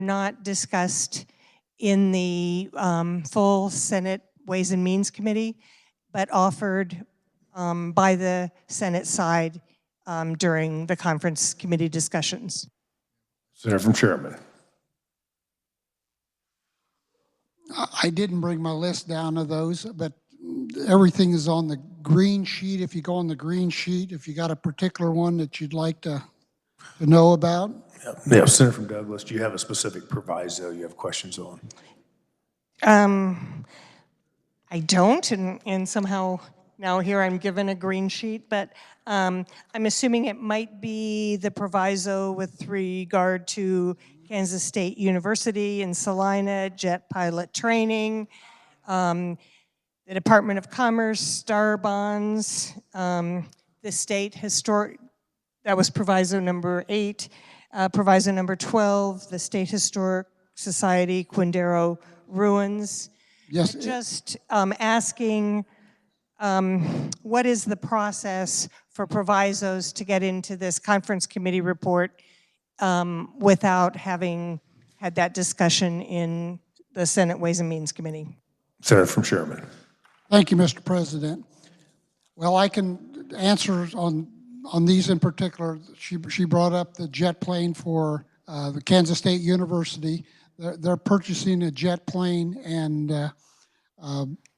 not discussed in the full Senate Ways and Means Committee, but offered by the Senate side during the conference committee discussions. Senator from Chairman. I didn't bring my list down of those, but everything is on the green sheet. If you go on the green sheet, if you got a particular one that you'd like to know about. Yeah, Senator from Douglas, do you have a specific proviso you have questions on? I don't, and somehow now here I'm given a green sheet, but I'm assuming it might be the proviso with regard to Kansas State University and Salina, jet pilot training, the Department of Commerce, star bonds, the state historic, that was proviso number 8, proviso number 12, the State Historic Society, Quindaro ruins. Yes. Just asking what is the process for provisos to get into this conference committee report without having had that discussion in the Senate Ways and Means Committee? Senator from Sherman. Thank you, Mr. President. Well, I can answer on these in particular. She brought up the jet plane for the Kansas State University. They're purchasing a jet plane, and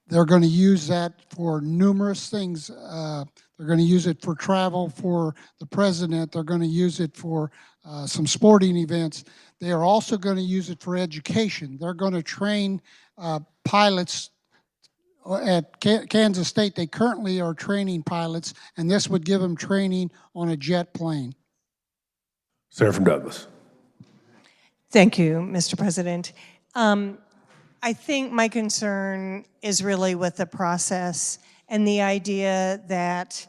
they're going to use that for numerous things. They're going to use it for travel for the president. They're going to use it for some sporting events. They are also going to use it for education. They're going to train pilots at Kansas State. They currently are training pilots, and this would give them training on a jet plane. Senator from Douglas. Thank you, Mr. President. I think my concern is really with the process and the idea that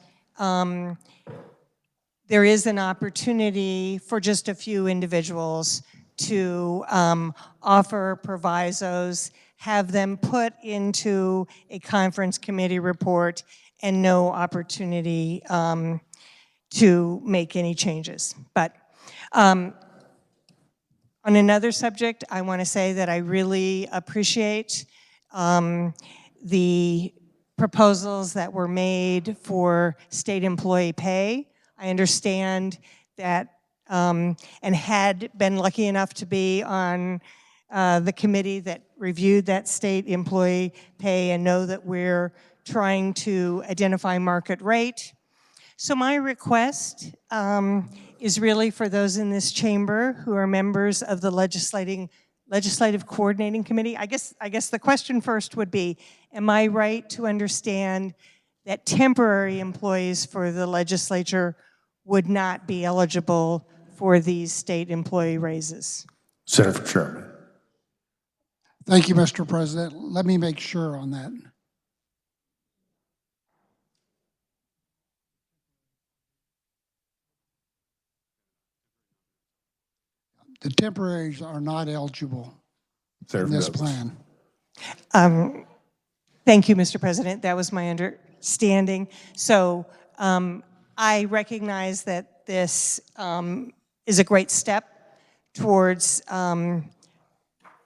there is an opportunity for just a few individuals to offer provisos, have them put into a conference committee report, and no opportunity to make any changes. But on another subject, I want to say that I really appreciate the proposals that were made for state employee pay. I understand that and had been lucky enough to be on the committee that reviewed that state employee pay and know that we're trying to identify market rate. So my request is really for those in this chamber who are members of the Legislative Coordinating Committee. I guess the question first would be, am I right to understand that temporary employees for the legislature would not be eligible for these state employee raises? Senator from Sherman. Thank you, Mr. President. Let me make sure on that. The temporaries are not eligible in this plan. Thank you, Mr. President. That was my understanding. So I recognize that this is a great step towards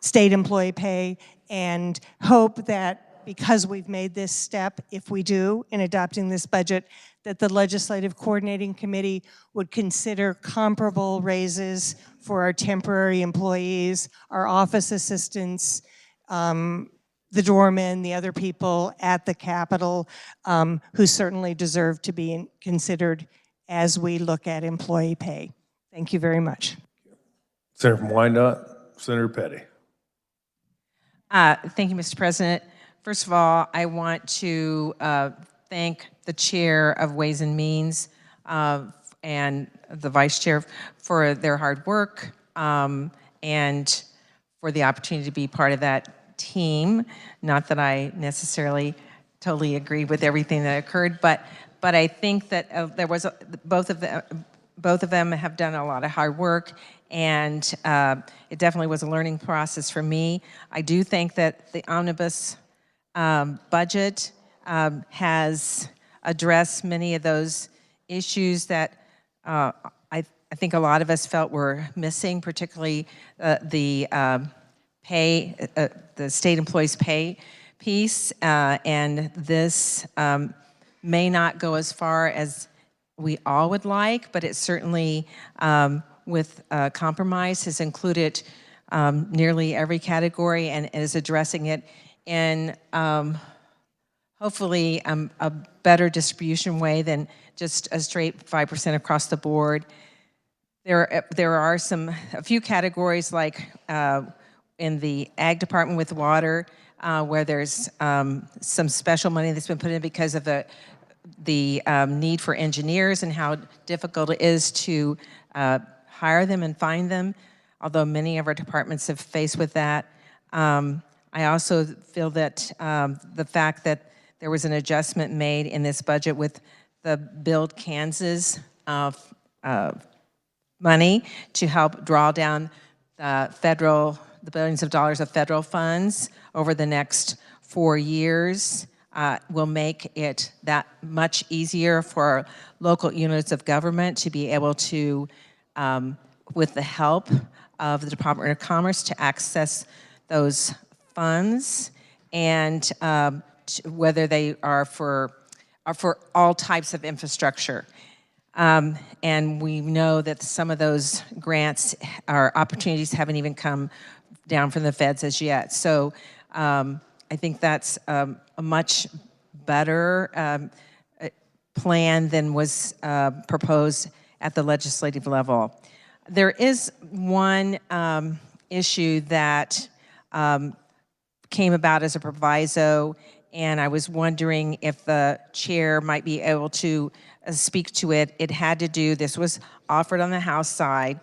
state employee pay, and hope that because we've made this step, if we do, in adopting this budget, that the Legislative Coordinating Committee would consider comparable raises for our temporary employees, our office assistants, the doormen, the other people at the Capitol who certainly deserve to be considered as we look at employee pay. Thank you very much. Senator from Wyandotte, Senator Petty. Thank you, Mr. President. First of all, I want to thank the chair of Ways and Means and the vice chair for their hard work and for the opportunity to be part of that team. Not that I necessarily totally agree with everything that occurred, but I think that there was both of them have done a lot of hard work, and it definitely was a learning process for me. I do think that the omnibus budget has addressed many of those issues that I I think a lot of us felt were missing, particularly the state employees' pay piece, and this may not go as far as we all would like, but it certainly, with compromise, has included nearly every category and is addressing it in hopefully a better distribution way than just a straight 5% across the board. There are a few categories like in the ag department with water, where there's some special money that's been put in because of the need for engineers and how difficult it is to hire them and find them, although many of our departments have faced with that. I also feel that the fact that there was an adjustment made in this budget with the Build Kansas money to help draw down the billions of dollars of federal funds over the next 4 years will make it that much easier for local units of government to be able to, with the help of the Department of Commerce, to access those funds, and whether they are for all types of infrastructure. And we know that some of those grants or opportunities haven't even come down from the feds as yet. So I think that's a much better plan than was proposed at the legislative level. There is one issue that came about as a proviso, and I was wondering if the chair might be able to speak to it. It had to do, this was offered on the House side,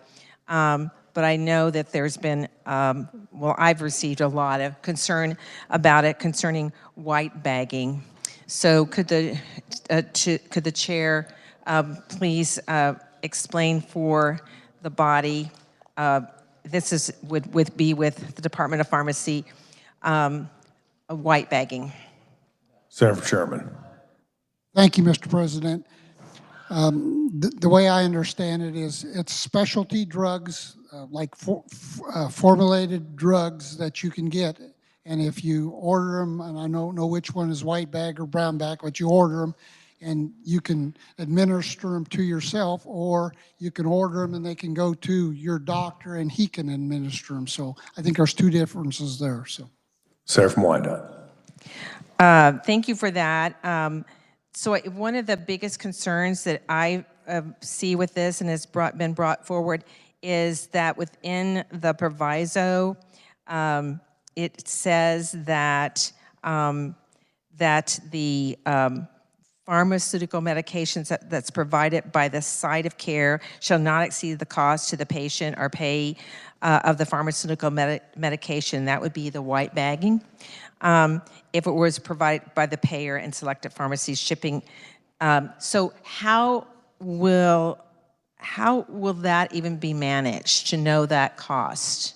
but I know that there's been, well, I've received a lot of concern about it concerning white bagging. So could the chair please explain for the body, this would be with the Department of Pharmacy, white bagging. Senator Sherman. Thank you, Mr. President. The way I understand it is it's specialty drugs, like formulated drugs that you can get. And if you order them, and I don't know which one is white bag or brown bag, but you order them and you can administer them to yourself, or you can order them and they can go to your doctor and he can administer them. So I think there's two differences there. So, Senator from Wyandotte. Thank you for that. So one of the biggest concerns that I see with this and has been brought forward is that within the proviso, it says that that the pharmaceutical medications that's provided by the site of care shall not exceed the cost to the patient or pay of the pharmaceutical medication. That would be the white bagging. If it was provided by the payer and selected pharmacies shipping. So how will that even be managed to know that cost?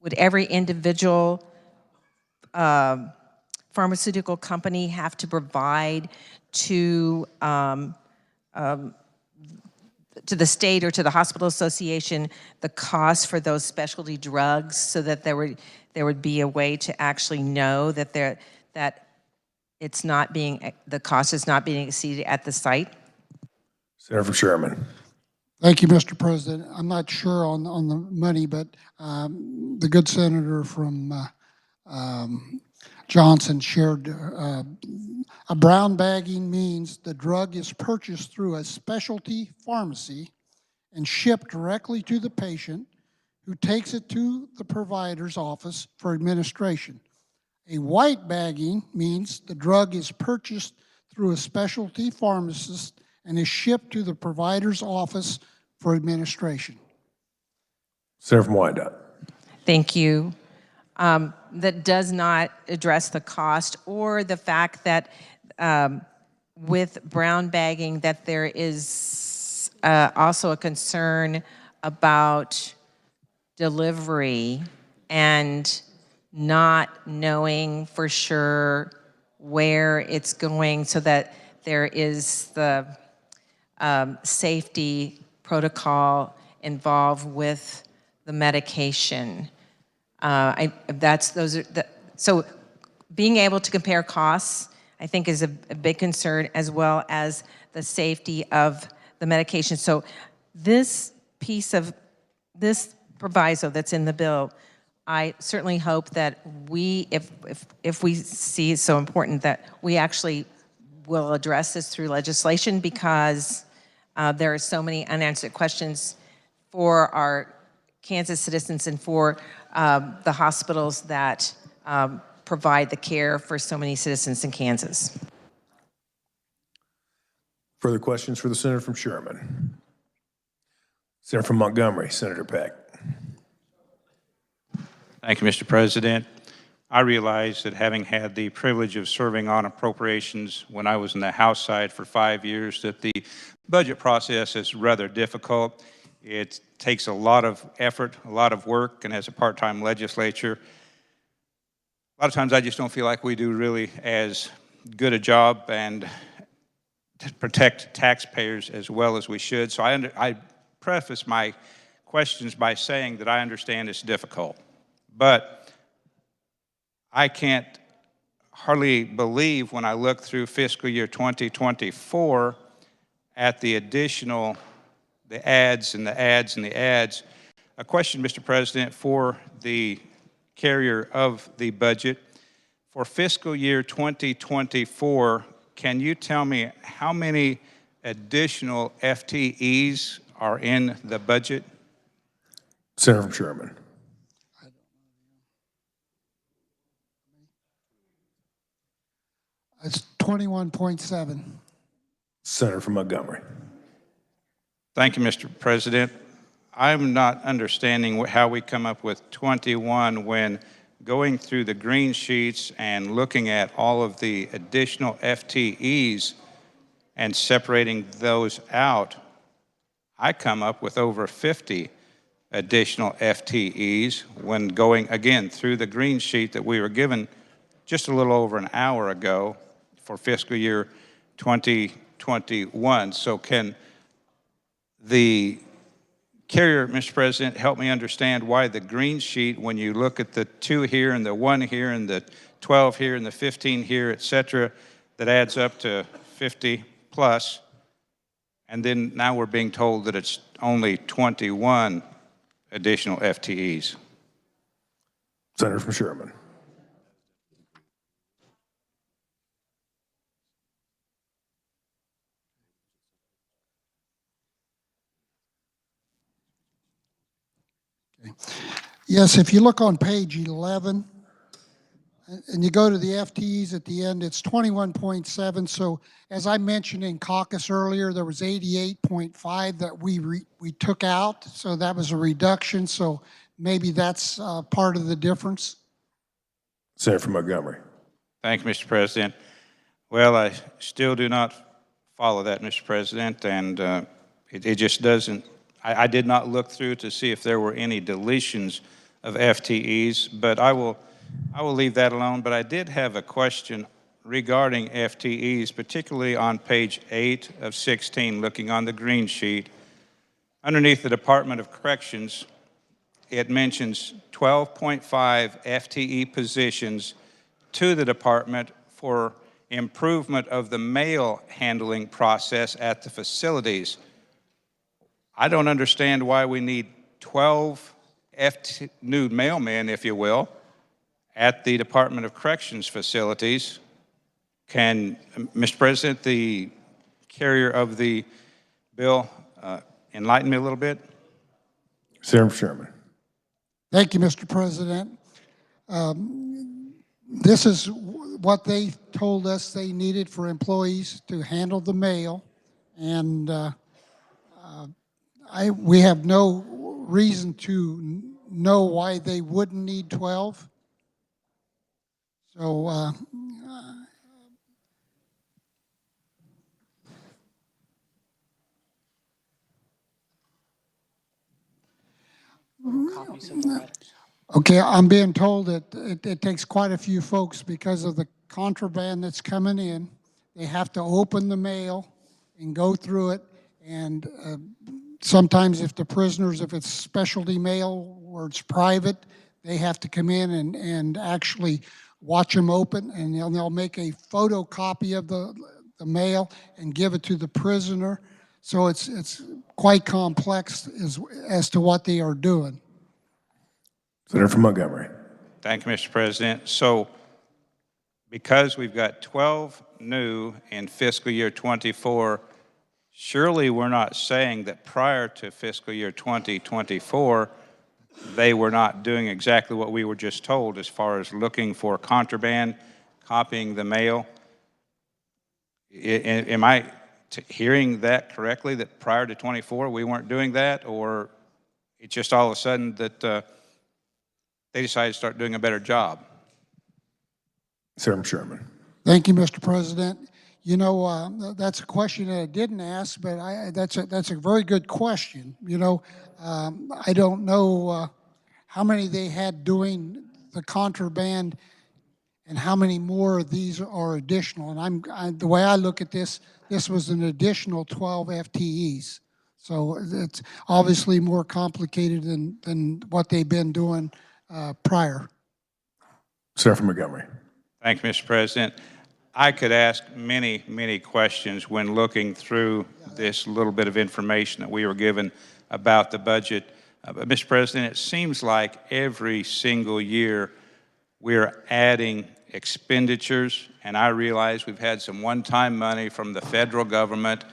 Would every individual pharmaceutical company have to provide to the state or to the hospital association the cost for those specialty drugs, so that there would be a way to actually know that it's not being, the cost is not being exceeded at the site? Senator Sherman. thank you, Mr. President. I'm not sure on the money, but the good senator from Johnson shared a brown bagging means the drug is purchased through a specialty pharmacy and shipped directly to the patient, who takes it to the provider's office for administration. A white bagging means the drug is purchased through a specialty pharmacist and is shipped to the provider's office for administration. Senator from Wyandotte. Thank you. That does not address the cost or the fact that with brown bagging that there is also a concern about delivery and not knowing for sure where it's going, so that there is the safety protocol involved with the medication. So being able to compare costs, I think, is a big concern, as well as the safety of the medication. So this piece of this proviso that's in the bill, I certainly hope that we, if we see it's so important, that we actually will address this through legislation, because there are so many unanswered questions for our Kansas citizens and for the hospitals that provide the care for so many citizens in Kansas. Further questions for the senator from Sherman? Senator from Montgomery, Senator Peck. Thank you, Mr. President. I realize that, having had the privilege of serving on appropriations when I was in the House side for 5 years, that the budget process is rather difficult. It takes a lot of effort, a lot of work, and as a part-time legislature, a lot of times I just don't feel like we do really as good a job and to protect taxpayers as well as we should. So I preface my questions by saying that I understand it's difficult, but I can't hardly believe when I look through fiscal year 2024 at the additional, the ads and the ads and the ads. A question, Mr. President, for the carrier of the budget. For fiscal year 2024, can you tell me how many additional FTEs are in the budget? Senator from Sherman. It's 21.7. Senator from Montgomery. Thank you, Mr. President. I'm not understanding how we come up with 21 when going through the green sheets and looking at all of the additional FTEs and separating those out. I come up with over 50 additional FTEs when going, again, through the green sheet that we were given just a little over an hour ago for fiscal year 2021. So can the carrier, Mr. President, help me understand why the green sheet, when you look at the 2 here and the 1 here and the 12 here and the 15 here, et cetera, that adds up to 50 plus, and then now we're being told that it's only 21 additional FTEs. Senator from Sherman. Yes, if you look on page 11, and you go to the FTEs at the end, it's 21.7. So as I mentioned in caucus earlier, there was 88.5 that we took out. So that was a reduction. So maybe that's part of the difference. Senator from Montgomery. Thank you, Mr. President. Well, I still do not follow that, Mr. President, and it just doesn't. I did not look through to see if there were any deletions of FTEs, but I will leave that alone. But I did have a question regarding FTEs, particularly on page 8 of 16, looking on the green sheet. Underneath the Department of Corrections, it mentions 12.5 FTE positions to the department for improvement of the mail handling process at the facilities. I don't understand why we need 12 new mailmen, if you will, at the Department of Corrections facilities. Can, Mr. President, the carrier of the bill enlighten me a little bit? Senator Sherman. Thank you, Mr. President. This is what they told us they needed for employees to handle the mail, and we have no reason to know why they wouldn't need 12. So okay, I'm being told that it takes quite a few folks because of the contraband that's coming in. They have to open the mail and go through it, and sometimes if the prisoners, if it's specialty mail or it's private, they have to come in and actually watch them open, and they'll make a photocopy of the mail and give it to the prisoner. So it's quite complex as to what they are doing. Senator from Montgomery. Thank you, Mr. President. So because we've got 12 new in fiscal year 24, surely we're not saying that prior to fiscal year 2024, they were not doing exactly what we were just told as far as looking for contraband, copying the mail. Am I hearing that correctly, that prior to 24 we weren't doing that, or it's just all of a sudden that they decided to start doing a better job? Senator from Sherman. Thank you, Mr. President. You know, that's a question that I didn't ask, but that's a very good question. You know, I don't know how many they had doing the contraband and how many more of these are additional. And the way I look at this was an additional 12 FTEs. So it's obviously more complicated than what they've been doing prior. Senator from Montgomery. Thank you, Mr. President. I could ask many, many questions when looking through this little bit of information that we were given about the budget. But Mr. President, it seems like every single year we're adding expenditures, and I realize we've had some one-time money from the federal government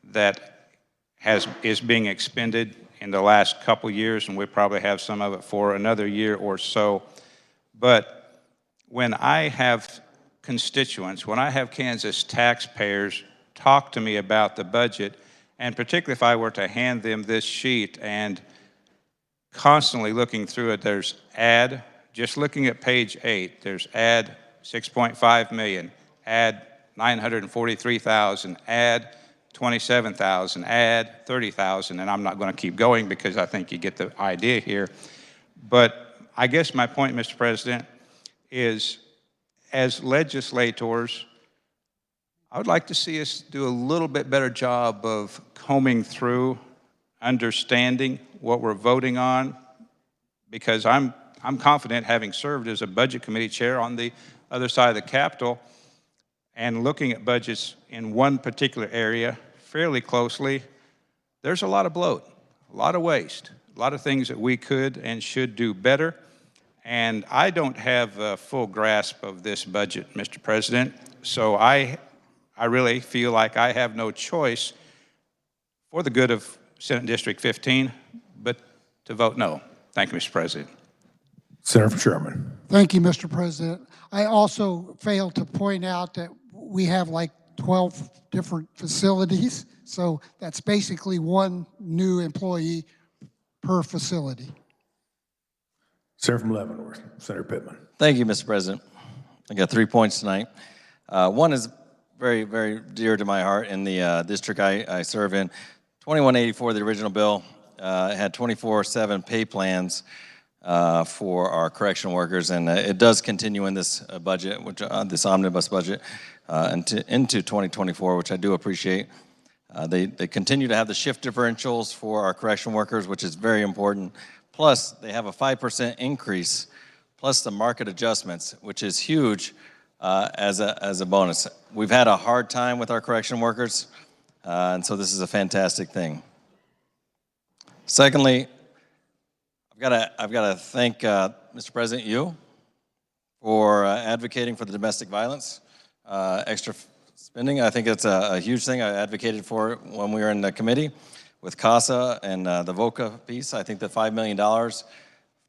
that is being expended in the last couple years, and we probably have some of it for another year or so. But when I have constituents, when I have Kansas taxpayers talk to me about the budget, and particularly if I were to hand them this sheet and constantly looking through it, there's add, just looking at page 8, there's add 6.5 million, add 943,000, add 27,000, add 30,000, and I'm not going to keep going because I think you get the idea here. But I guess my point, Mr. President, is as legislators, I would like to see us do a little bit better job of combing through, understanding what we're voting on, because I'm confident, having served as a budget committee chair on the other side of the Capitol and looking at budgets in one particular area fairly closely, there's a lot of bloat, a lot of waste, a lot of things that we could and should do better. And I don't have a full grasp of this budget, Mr. President, so I really feel like I have no choice for the good of Senate District 15, but to vote no. Thank you, Mr. President. Senator from Sherman. Thank you, Mr. President. I also failed to point out that we have like 12 different facilities, so that's basically one new employee per facility. Senator from Leavenworth. Senator Pittman. Thank you, Mr. President. I got 3 points tonight. One is very, very dear to my heart in the district I serve in. 2184, the original bill, had 24/7 pay plans for our correctional workers, and it does continue in this budget, which this omnibus budget, into 2024, which I do appreciate. They continue to have the shift differentials for our correctional workers, which is very important. Plus, they have a 5% increase, plus the market adjustments, which is huge as a bonus. We've had a hard time with our correction workers, and so this is a fantastic thing. Secondly, I've got to thank Mr. President, you, for advocating for the domestic violence extra spending. I think it's a huge thing. I advocated for it when we were in the committee with CASA and the VOCA piece. I think that $5 million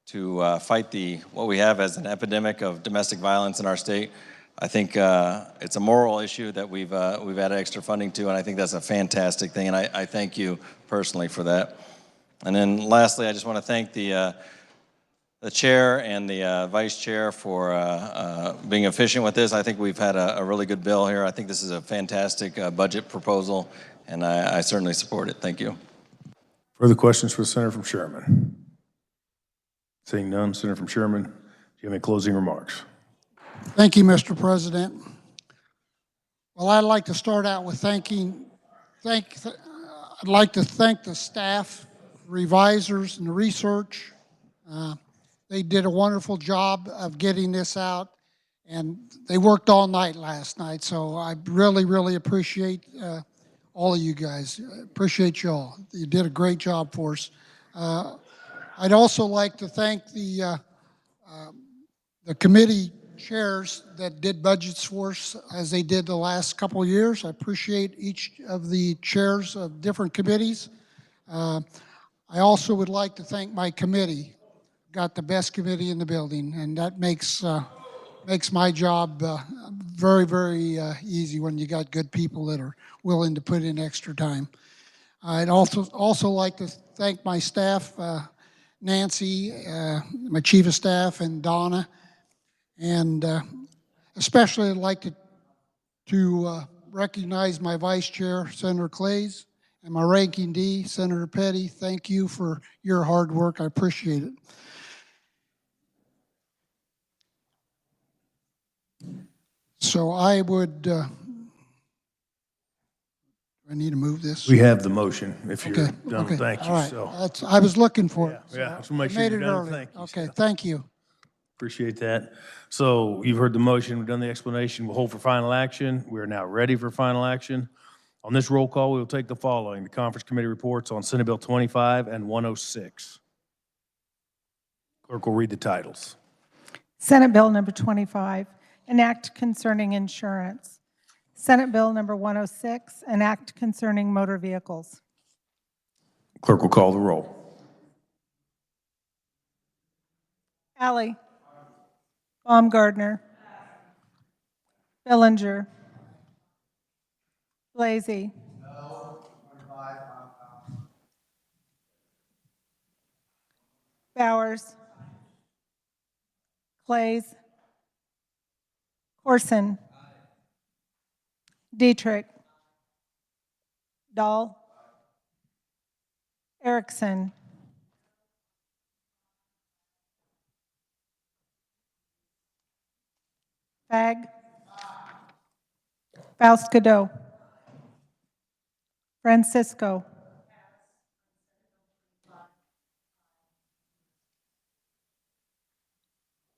to fight what we have as an epidemic of domestic violence in our state, I think it's a moral issue that we've added extra funding to, and I think that's a fantastic thing, and I thank you personally for that. And then lastly, I just want to thank the chair and the vice chair for being efficient with this. I think we've had a really good bill here. I think this is a fantastic budget proposal, and I certainly support it. Thank you. Further questions for the Senator from Sherman? Seeing none, Senator from Sherman, do you have any closing remarks? Thank you, Mr. President. Well, I'd like to start out with I'd like to thank the staff, revisers, and the research. They did a wonderful job of getting this out, and they worked all night last night, so I really, really appreciate all of you guys. I appreciate you all. You did a great job for us. I'd also like to thank the committee chairs that did budgets for us as they did the last couple of years. I appreciate each of the chairs of different committees. I also would like to thank my committee. Got the best committee in the building, and that makes my job very, very easy when you got good people that are willing to put in extra time. I'd also like to thank my staff, Nancy, my chief of staff, and Donna, and especially I'd like to recognize my vice chair, Senator Clays, and my ranking D, Senator Petty. Thank you for your hard work. I appreciate it. So I would, I need to move this? We have the motion, if you're Okay, done. okay. Thank All you. right. So, I was looking for it. yeah, just so make I sure made you're it done. early. Thank you, Okay, so. thank you. Appreciate that. So you've heard the motion, we've done the explanation, we'll hold for final action. We are now ready for final action. On this roll call, we will take the following: the conference committee reports on Senate Bill 25 and 106. Clerk will read the titles. Senate Bill number 25, an act concerning insurance. Senate Bill number 106, an act concerning motor vehicles. Clerk will call the roll. Alley. Baumgardner. Bellinger. Blasey. Bowers. Clays. Corson. Dietrich. Dahl. Erickson. Fag. Faust Godot. Francisco.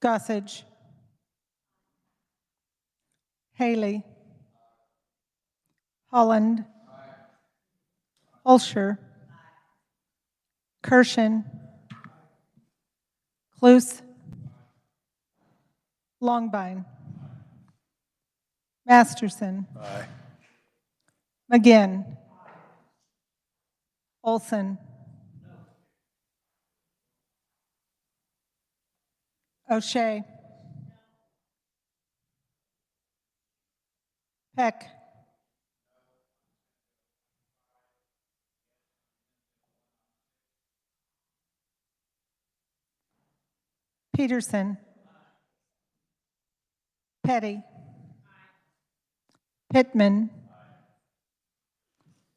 Gossage. Haley. Holland. Hulscher. Kirshen. Cluse. Longbine. Masterson. Aye. McGinn. Olson. O'Shea. Peck. Peterson. Petty. Pittman.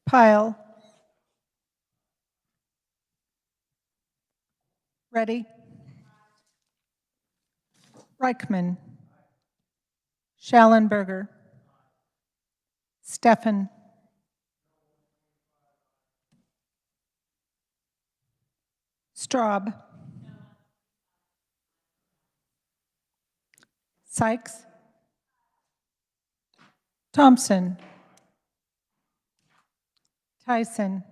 Pyle. Reddy. Reichman. Schallenberger. Steffen. Straub. Sykes. Thompson. Tyson.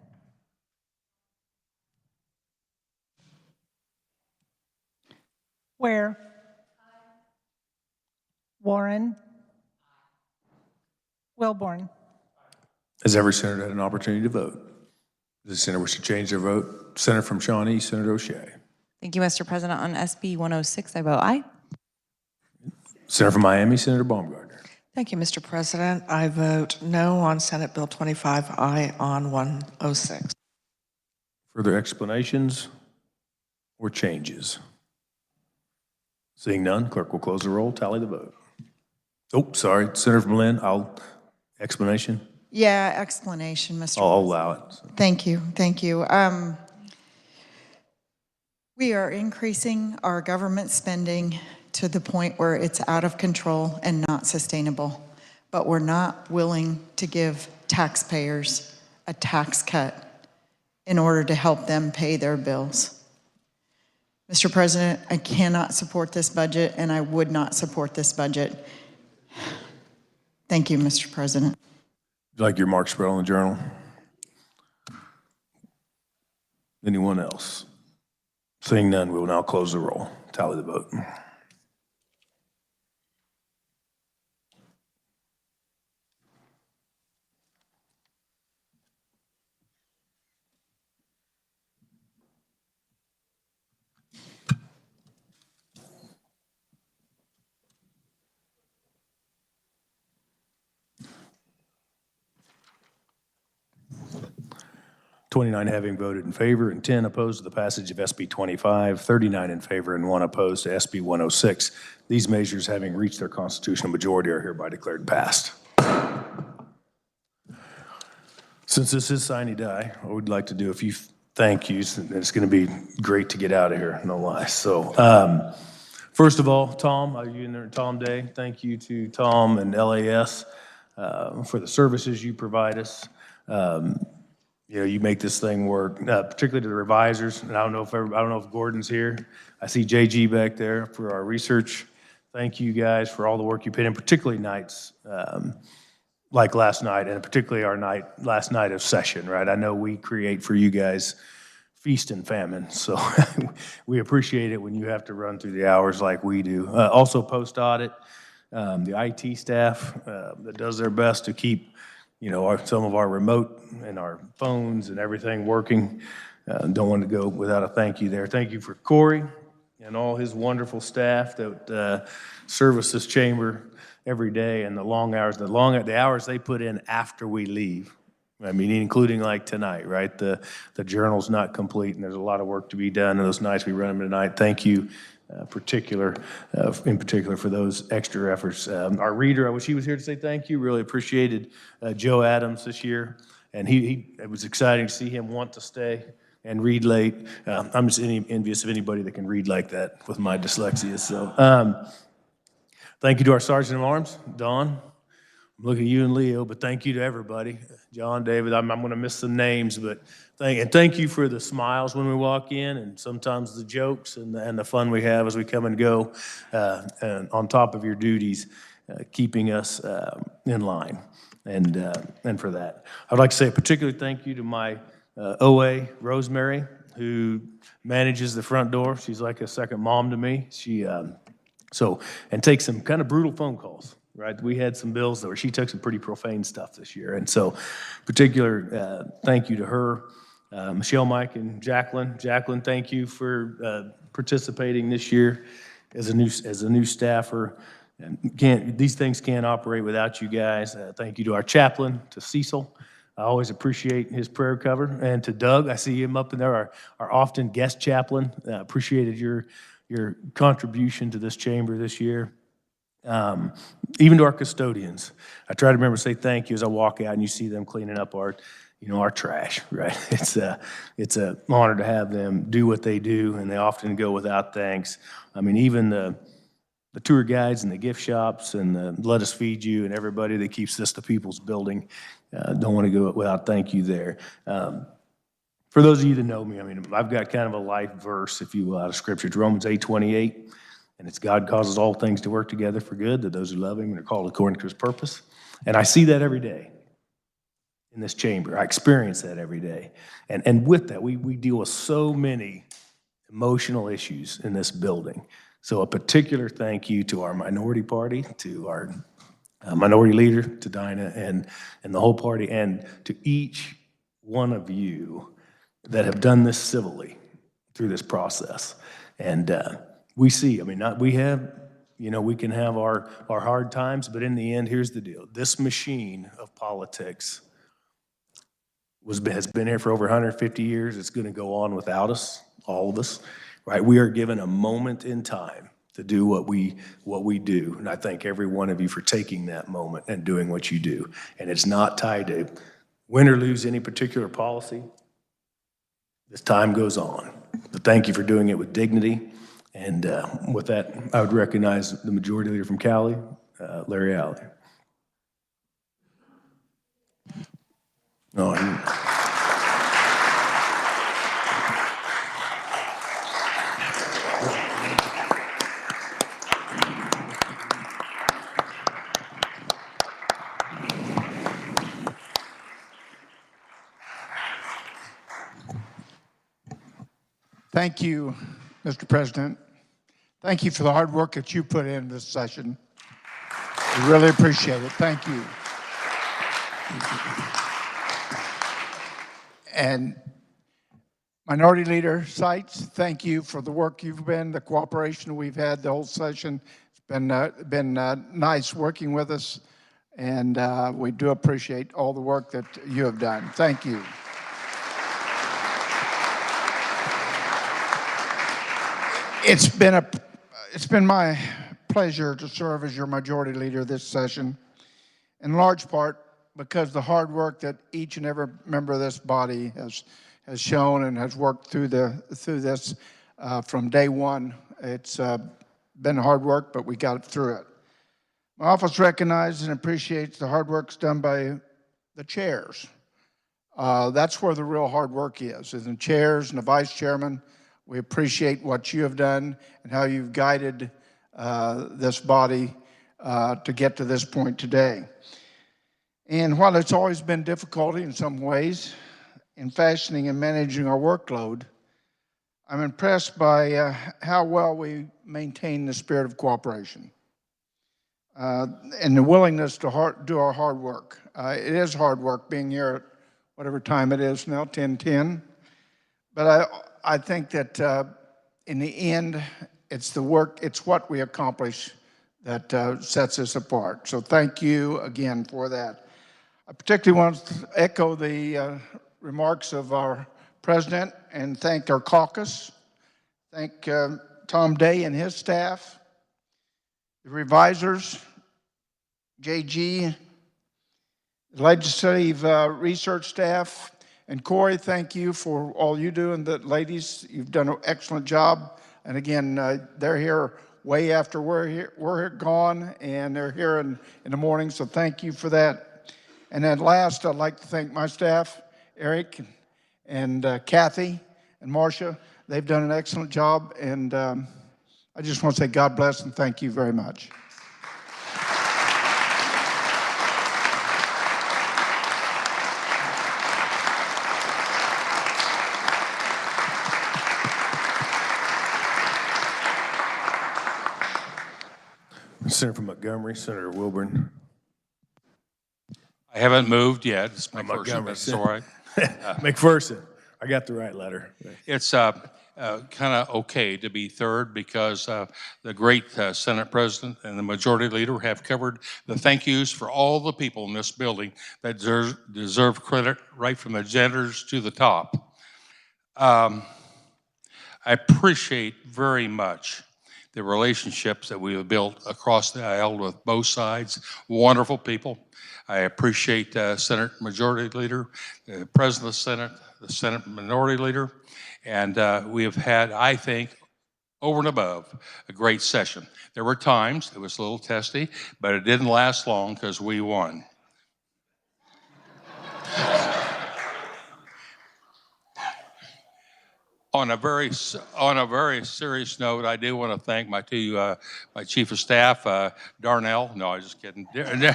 Ware. Warren. Wilborn. Has every senator had an opportunity to vote? Does the senator wish to change their vote? Senator from Shawnee, Senator O'Shea. Thank you, Mr. President. On SB 106, I vote aye. Senator from Miami, Senator Baumgardner. Thank you, Mr. President. I vote no on Senate Bill 25, aye on 106. Further explanations or changes? Seeing none, clerk will close the roll, tally the vote. Oh, sorry, Senator from Lynn, explanation? Yeah, explanation, Mr. I'll allow it. Thank you, thank you. We are increasing our government spending to the point where it's out of control and not sustainable. But we're not willing to give taxpayers a tax cut in order to help them pay their bills. Mr. President, I cannot support this budget, and I would not support this budget. Thank you, Mr. President. Would you like your mark spread on the journal? Anyone else? Seeing none, we will now close the roll. Tally the vote. $29 having voted in favor and 10 opposed to the passage of SB 25, 39 in favor and 1 opposed to SB 106. These measures having reached their constitutional majority are hereby declared passed. Since this is sine die, I would like to do a few thank yous, and it's going to be great to get out of here, no lie. So, first of all, Tom, are you in there? Tom Day, thank you to Tom and LAS for the services you provide us. You know, you make this thing work, particularly to the revisers. And I don't know if Gordon's here. I see JG back there for our research. Thank you guys for all the work you put in, particularly nights like last night, and particularly our last night of session, right? I know we create for you guys feast and famine, so we appreciate it when you have to run through the hours like we do. Also post-audit, the IT staff that does their best to keep some of our remote and our phones and everything working. Don't want to go without a thank you there. Thank you for Corey and all his wonderful staff that service this chamber every day, and the long hours, the hours they put in after we leave. I mean, including like tonight, right? The journal's not complete, and there's a lot of work to be done. And those nights we run them tonight. Thank you. In particular for those extra efforts. Our reader, I wish he was here to say thank you. Really appreciated Joe Adams this year, and it was exciting to see him want to stay and read late. I'm just envious of anybody that can read like that with my dyslexia. So thank you to our Sergeant at Arms, Don. I'm looking at you and Leo, but thank you to everybody. John, David, I'm going to miss some names, but thank you for the smiles when we walk in, and sometimes the jokes and the fun we have as we come and go, and on top of your duties, keeping us in line, and for that. I'd like to say a particular thank you to my OA, Rosemary, who manages the front door. She's like a second mom to me. She and takes some kind of brutal phone calls. Right, we had some bills where she took some pretty profane stuff this year, and so particular thank you to her. Michelle, Mike, and Jacqueline. Jacqueline, thank you for participating this year as a new staffer. And these things can't operate without you guys. Thank you to our chaplain, to Cecil. I always appreciate his prayer cover, and to Doug. I see him up in there, our often guest chaplain. Appreciated your contribution to this chamber this year. Even to our custodians, I try to remember to say thank you as I walk out and you see them cleaning up our trash, right? It's a honor to have them do what they do, and they often go without thanks. I mean, even the tour guides and the gift shops and the Let Us Feed You and everybody that keeps this the people's building, don't want to go without thank you there. For those of you that know me, I mean, I've got kind of a life verse, if you will, out of Scripture. It's Romans 8:28. And it's God causes all things to work together for good to those who love him and are called according to his purpose. And I see that every day in this chamber. I experience that every day. And with that, we deal with so many emotional issues in this building. So a particular thank you to our minority party, to our minority leader, to Dinah, and the whole party, and to each one of you that have done this civilly through this process. And we see, I mean, we can have our hard times, but in the end, here's the deal. This machine of politics has been here for over 150 years. It's going to go on without us, all of us, right? We are given a moment in time to do what we do. And I thank every one of you for taking that moment and doing what you do. And it's not tied to win or lose any particular policy. This time goes on. But thank you for doing it with dignity. And with that, I would recognize the majority leader from Cali, Larry Alley. Thank you, Mr. President. Thank you for the hard work that you put in this session. We really appreciate it. Thank you. And Minority Leader Seitz, thank you for the work you've been, the cooperation we've had the whole session. It's been nice working with us, and we do appreciate all the work that you have done. Thank you. It's been my pleasure to serve as your majority leader this session, in large part because the hard work that each and every member of this body has shown and has worked through this from day one. It's been hard work, but we got through it. My office recognizes and appreciates the hard work done by the chairs. That's where the real hard work is in the chairs and the vice chairman. We appreciate what you have done and how you've guided this body to get to this point today. And while it's always been difficulty in some ways in fashioning and managing our workload, I'm impressed by how well we maintain the spirit of cooperation and the willingness to do our hard work. It is hard work being here at whatever time it is now, 10:10. But I think that in the end, it's the work, it's what we accomplish that sets us apart. So thank you again for that. I particularly want to echo the remarks of our president and thank our caucus. Thank Tom Day and his staff, the revisers, JG, the legislative research staff, and Corey, thank you for all you do, and the ladies, you've done an excellent job. And again, they're here way after we're gone, and they're here in the morning, so thank you for that. And then last, I'd like to thank my staff, Eric and Kathy and Marcia. They've done an excellent job, and I just want to say God bless and thank you very much. Senator from Montgomery, Senator Wilburn. I haven't moved yet. It's my first, Montgomery, but it's all right. McPherson. I got the right letter. It's kind of okay to be third because the great Senate President and the Majority Leader have covered the thank yous for all the people in this building that deserve credit right from the janitors to the top. I appreciate very much the relationships that we have built across the aisle with both sides. Wonderful people. I appreciate Senate Majority Leader, the President of the Senate, the Senate Minority Leader, and we have had, I think, over and above, a great session. There were times it was a little testy, but it didn't last long because we won. On a very serious note, I do want to thank my Chief of Staff, Darnell. No, I'm just kidding. Darren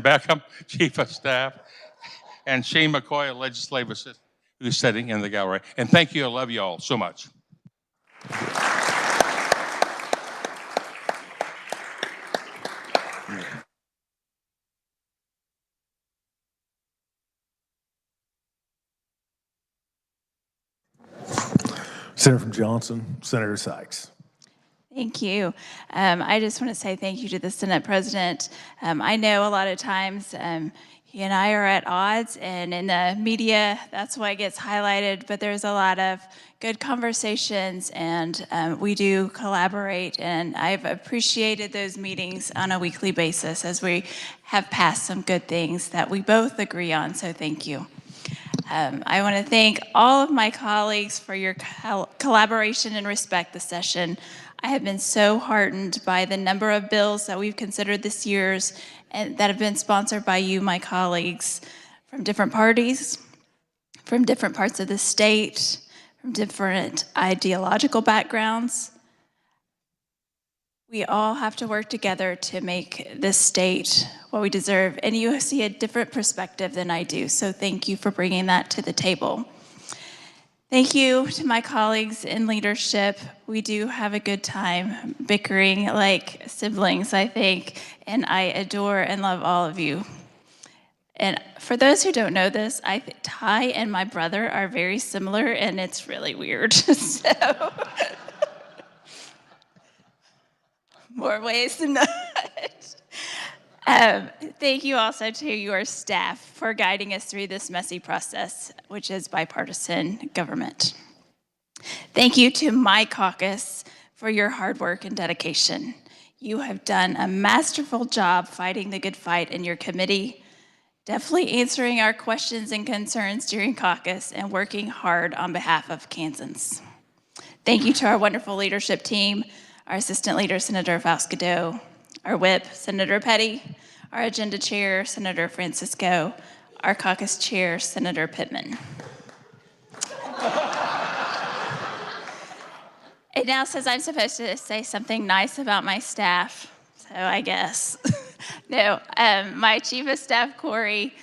Beckham, Chief of Staff, and Shane McCoy, a Legislative Assistant, who's sitting in the gallery. And thank you. I love you all so much. Senator from Johnson, Senator Sykes. Thank you. I just want to say thank you to the Senate President. I know a lot of times he and I are at odds, and in the media, that's why it gets highlighted, but there's a lot of good conversations, and we do collaborate, and I've appreciated those meetings on a weekly basis as we have passed some good things that we both agree on, so thank you. I want to thank all of my colleagues for your collaboration and respect this session. I have been so heartened by the number of bills that we've considered this year and that have been sponsored by you, my colleagues, from different parties, from different parts of the state, from different ideological backgrounds. We all have to work together to make this state what we deserve, and you see a different perspective than I do, so thank you for bringing that to the table. Thank you to my colleagues in leadership. We do have a good time bickering like siblings, I think, and I adore and love all of you. And for those who don't know this, Ty and my brother are very similar, and it's really weird. So, more ways than not. Thank you also to your staff for guiding us through this messy process, which is bipartisan government. Thank you to my caucus for your hard work and dedication. You have done a masterful job fighting the good fight in your committee, definitely answering our questions and concerns during caucus, and working hard on behalf of Kansans. Thank you to our wonderful leadership team, our Assistant Leader, Senator Vascado, our Whip, Senator Petty, our Agenda Chair, Senator Francisco, our Caucus Chair, Senator Pittman. It now says I'm supposed to say something nice about my staff, so I guess. No, my Chief of Staff, Corey,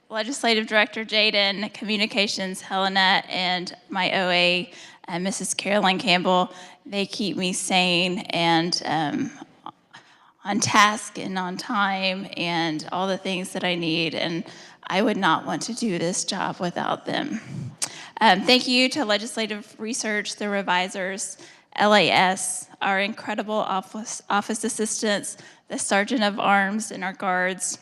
Legislative Director, Jaden, Communications, Helena, and my OA, Mrs. Caroline Campbell, they keep me sane and on task and on time and all the things that I need, and I would not want to do this job without them. Thank you to Legislative Research, the revisers, LAS, our incredible office assistants, the Sergeant of Arms and our guards,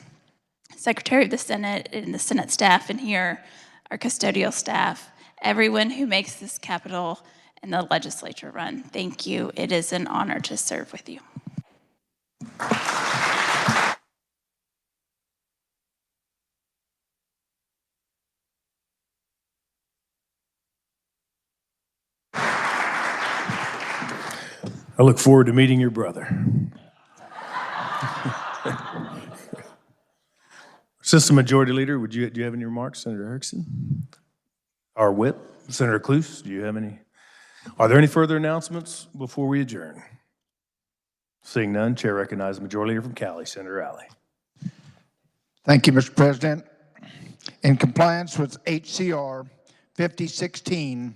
Secretary of the Senate and the Senate staff in here, our custodial staff, everyone who makes this Capitol and the legislature run. Thank you. It is an honor to serve with you. I look forward to meeting your brother. Assistant Majority Leader, do you have any remarks, Senator Erickson? Our Whip, Senator Cluse, do you have any? Are there any further announcements before we adjourn? Seeing none, Chair recognizes Majority Leader from Cali, Senator Alley. Thank you, Mr. President. In compliance with HCR 5016,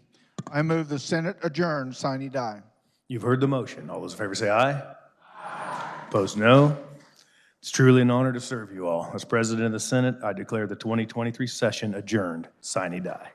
I move the Senate adjourn, sine die. You've heard the motion. All those in favor say aye. Aye. Opposed, no. It's truly an honor to serve you all. As President of the Senate, I declare the 2023 session adjourned, sine die.